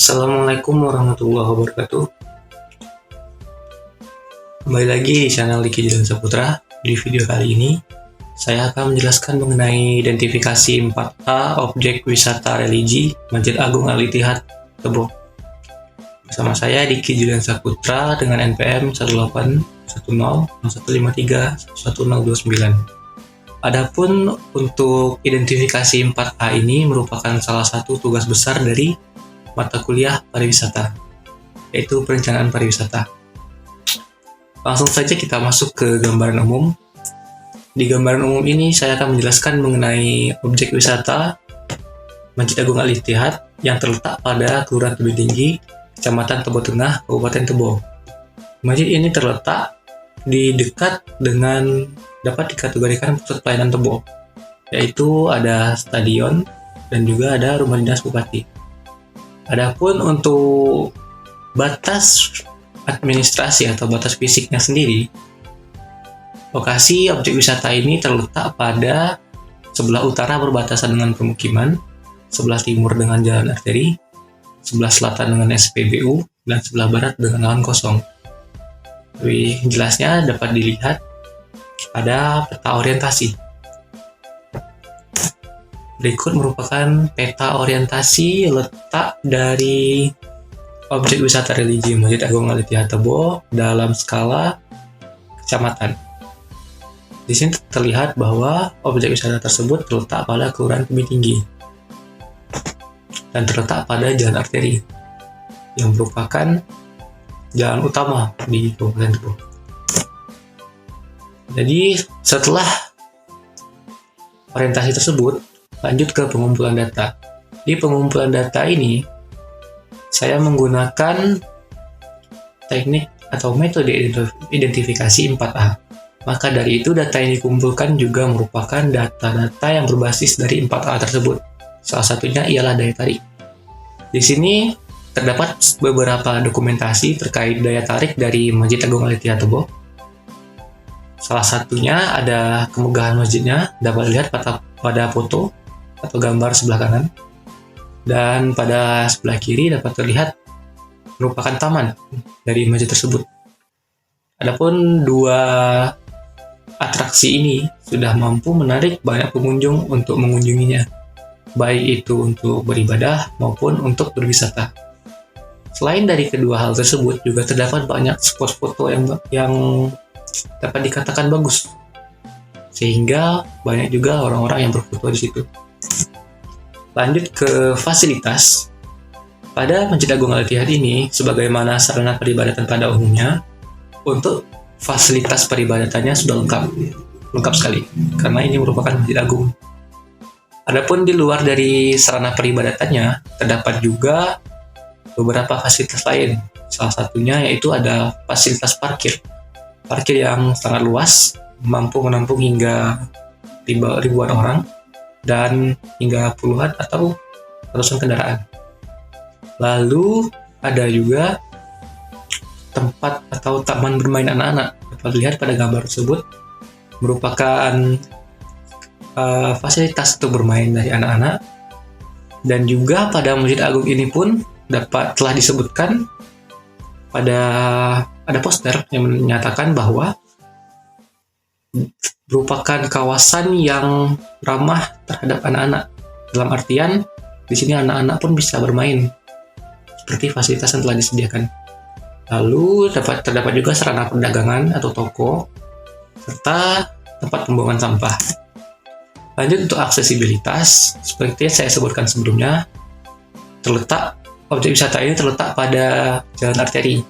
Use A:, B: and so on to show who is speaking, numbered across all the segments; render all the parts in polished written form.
A: Assalamualaikum warahmatullahi wabarakatuh. Kembali lagi di channel Diki Jalan Saputra. Di video kali ini, saya akan menjelaskan mengenai identifikasi 4A objek wisata religi Masjid Agung Al-Ittihad Tebo. Bersama saya Diki Jalan Saputra dengan NPM 181011531129. Adapun untuk identifikasi 4A ini merupakan salah satu tugas besar dari mata kuliah pariwisata, yaitu perencanaan pariwisata. Langsung saja kita masuk ke gambaran umum. Di gambaran umum ini saya akan menjelaskan mengenai objek wisata Masjid Agung Al-Ittihad yang terletak pada Kelurahan Tebing Tinggi, Kecamatan Tebo Tengah, Kabupaten Tebo. Masjid ini terletak di dekat dengan dapat dikategorikan pusat pelayanan Tebo, yaitu ada stadion dan juga ada rumah dinas bupati. Adapun untuk batas administrasi atau batas fisiknya sendiri, lokasi objek wisata ini terletak pada sebelah utara berbatasan dengan pemukiman, sebelah timur dengan jalan arteri, sebelah selatan dengan SPBU, dan sebelah barat dengan lahan kosong. Lebih jelasnya dapat dilihat pada peta orientasi. Berikut merupakan peta orientasi letak dari objek wisata religi Masjid Agung Al-Ittihad Tebo dalam skala kecamatan. Di sini terlihat bahwa objek wisata tersebut terletak pada Kelurahan Tebing Tinggi dan terletak pada jalan arteri yang merupakan jalan utama di Kabupaten Tebo. Jadi setelah orientasi tersebut, lanjut ke pengumpulan data. Di pengumpulan data ini, saya menggunakan teknik atau metode identifikasi 4A. Maka dari itu, data yang dikumpulkan juga merupakan data-data yang berbasis dari 4A tersebut. Salah satunya ialah daya tarik. Di sini terdapat beberapa dokumentasi terkait daya tarik dari Masjid Agung Al-Ittihad Tebo. Salah satunya ada kemegahan masjidnya, dapat dilihat pada foto atau gambar sebelah kanan, dan pada sebelah kiri dapat terlihat merupakan taman dari masjid tersebut. Adapun dua atraksi ini sudah mampu menarik banyak pengunjung untuk mengunjunginya, baik itu untuk beribadah maupun untuk berwisata. Selain dari kedua hal tersebut, juga terdapat banyak spot foto yang dapat dikatakan bagus, sehingga banyak juga orang-orang yang berfoto di situ. Lanjut ke fasilitas. Pada Masjid Agung Al-Ittihad ini, sebagaimana sarana peribadatan pada umumnya, untuk fasilitas peribadatannya sudah lengkap sekali, karena ini merupakan Masjid Agung. Adapun di luar dari sarana peribadatannya, terdapat juga beberapa fasilitas lain. Salah satunya yaitu ada fasilitas parkir yang sangat luas, mampu menampung hingga ribuan orang dan hingga puluhan atau ratusan kendaraan. Lalu ada juga tempat atau taman bermain anak-anak. Dapat dilihat pada gambar tersebut merupakan fasilitas untuk bermain dari anak-anak. Dan juga pada Masjid Agung ini pun telah disebutkan ada poster yang menyatakan bahwa merupakan kawasan yang ramah terhadap anak-anak. Dalam artian, di sini anak-anak pun bisa bermain seperti fasilitas yang telah disediakan. Lalu terdapat juga sarana perdagangan atau toko serta tempat pembuangan sampah. Lanjut untuk aksesibilitas, seperti yang saya sebutkan sebelumnya, objek wisata ini terletak pada jalan arteri.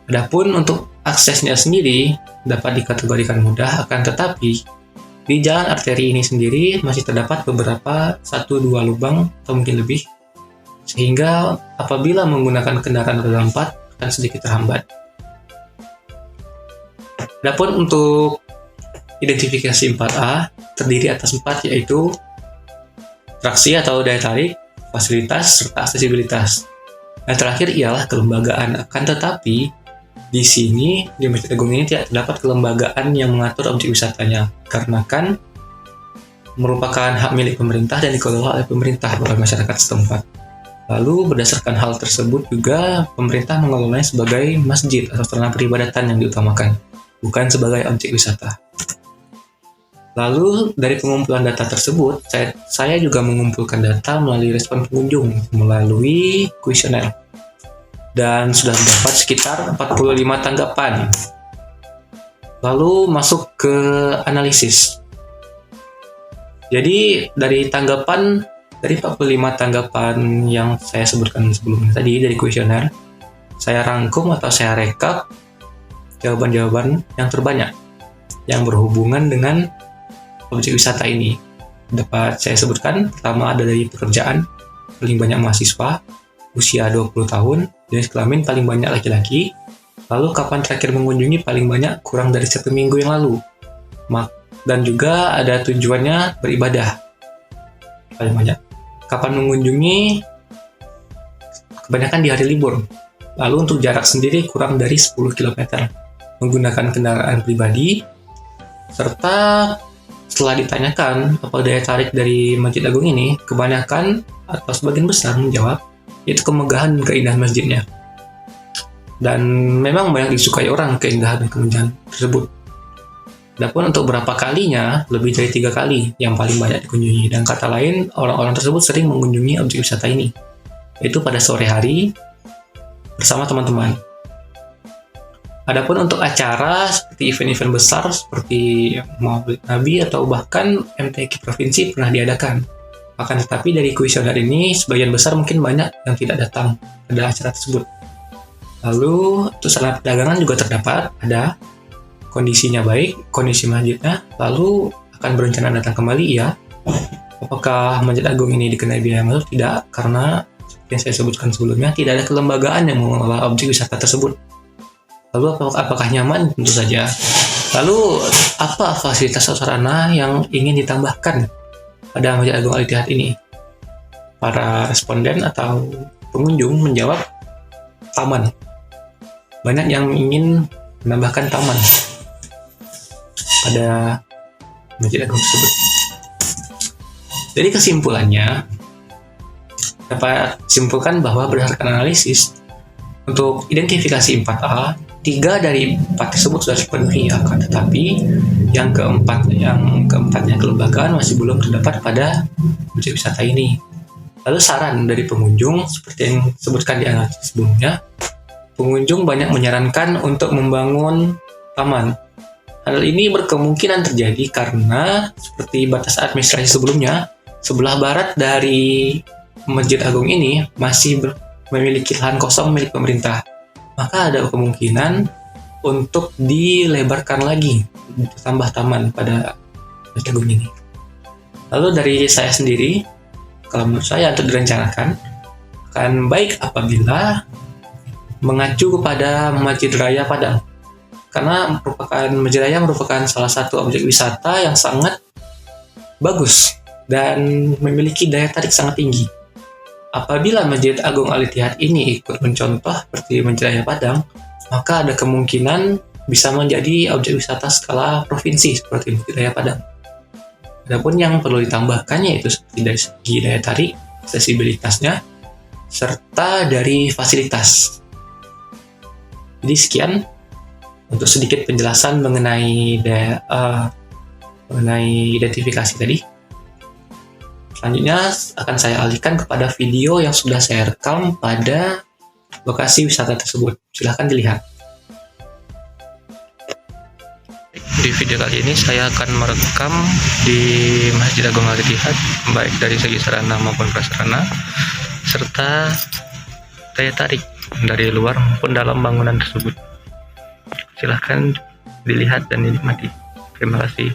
A: Adapun untuk aksesnya sendiri dapat dikategorikan mudah, akan tetapi di jalan arteri ini sendiri masih terdapat beberapa 1-2 lubang atau mungkin lebih, sehingga apabila menggunakan kendaraan roda 4 akan sedikit terhambat. Adapun untuk identifikasi 4A terdiri atas 4, yaitu atraksi atau daya tarik, fasilitas, serta aksesibilitas. Yang terakhir ialah kelembagaan. Akan tetapi di sini, di Masjid Agung ini tidak terdapat kelembagaan yang mengatur objek wisatanya, karena kan merupakan hak milik pemerintah dan dikelola oleh pemerintah, bukan masyarakat setempat. Lalu berdasarkan hal tersebut juga pemerintah mengelolanya sebagai masjid atau sarana peribadatan yang diutamakan, bukan sebagai objek wisata. Lalu dari pengumpulan data tersebut, saya juga mengumpulkan data melalui respon pengunjung melalui kuesioner. Dan sudah dapat sekitar 45 tanggapan. Lalu masuk ke analisis. Jadi dari 45 tanggapan yang saya sebutkan sebelumnya tadi dari kuesioner, saya rangkum atau saya rekap jawaban-jawaban yang terbanyak yang berhubungan dengan objek wisata ini. Dapat saya sebutkan, pertama ada dari pekerjaan, paling banyak mahasiswa, usia 20 tahun, jenis kelamin paling banyak laki-laki, lalu kapan terakhir mengunjungi paling banyak kurang dari 1 minggu yang lalu, dan juga ada tujuannya beribadah paling banyak. Kapan mengunjungi, kebanyakan di hari libur. Lalu untuk jarak sendiri kurang dari 10 km, menggunakan kendaraan pribadi, serta setelah ditanyakan apa daya tarik dari Masjid Agung ini, kebanyakan atau sebagian besar menjawab yaitu kemegahan dan keindahan masjidnya. Dan memang banyak disukai orang keindahan dan kemegahan tersebut. Adapun untuk berapa kalinya, lebih dari 3 kali yang paling banyak dikunjungi. Dan kata lain, orang-orang tersebut sering mengunjungi objek wisata ini, yaitu pada sore hari bersama teman-teman. Adapun untuk acara seperti event-event besar seperti Maulid Nabi atau bahkan MTQ provinsi pernah diadakan. Akan tetapi dari kuesioner ini sebagian besar mungkin banyak yang tidak datang pada acara tersebut. Lalu untuk sarana perdagangan juga terdapat, ada kondisinya baik, kondisi masjidnya, lalu akan berencana datang kembali ya. Apakah Masjid Agung ini dikenai biaya masuk? Tidak, karena seperti yang saya sebutkan sebelumnya, tidak ada kelembagaan yang mengelola objek wisata tersebut. Lalu apakah nyaman? Tentu saja. Lalu apa fasilitas atau sarana yang ingin ditambahkan pada Masjid Agung Al-Ittihad ini? Para responden atau pengunjung menjawab taman. Banyak yang ingin menambahkan taman pada Masjid Agung tersebut. Jadi kesimpulannya dapat simpulkan bahwa berdasarkan analisis untuk identifikasi 4A, 3 dari 4 tersebut sudah terpenuhi, akan tetapi yang keempatnya kelembagaan masih belum terdapat pada objek wisata ini. Lalu saran dari pengunjung seperti yang disebutkan di analisis sebelumnya, pengunjung banyak menyarankan untuk membangun taman. Hal ini berkemungkinan terjadi karena seperti batas administrasi sebelumnya, sebelah barat dari Masjid Agung ini masih memiliki lahan kosong milik pemerintah. Maka ada kemungkinan untuk dilebarkan lagi, ditambah taman pada Masjid Agung ini. Lalu dari saya sendiri, kalau menurut saya untuk direncanakan, akan baik apabila mengacu kepada Masjid Raya Padang. Karena Masjid Raya merupakan salah satu objek wisata yang sangat bagus dan memiliki daya tarik sangat tinggi. Apabila Masjid Agung Al-Ittihad ini ikut mencontoh seperti Masjid Raya Padang, maka ada kemungkinan bisa menjadi objek wisata skala provinsi seperti Masjid Raya Padang. Adapun yang perlu ditambahkan yaitu seperti dari segi daya tarik, aksesibilitasnya, serta dari fasilitas. Jadi sekian untuk sedikit penjelasan mengenai identifikasi tadi. Selanjutnya akan saya alihkan kepada video yang sudah saya rekam pada lokasi wisata tersebut. Silahkan dilihat. Di video kali ini saya akan merekam di Masjid Agung Al-Ittihad, baik dari segi sarana maupun prasarana, serta daya tarik dari luar maupun dalam bangunan tersebut. Silahkan dilihat dan dinikmati. Terima kasih.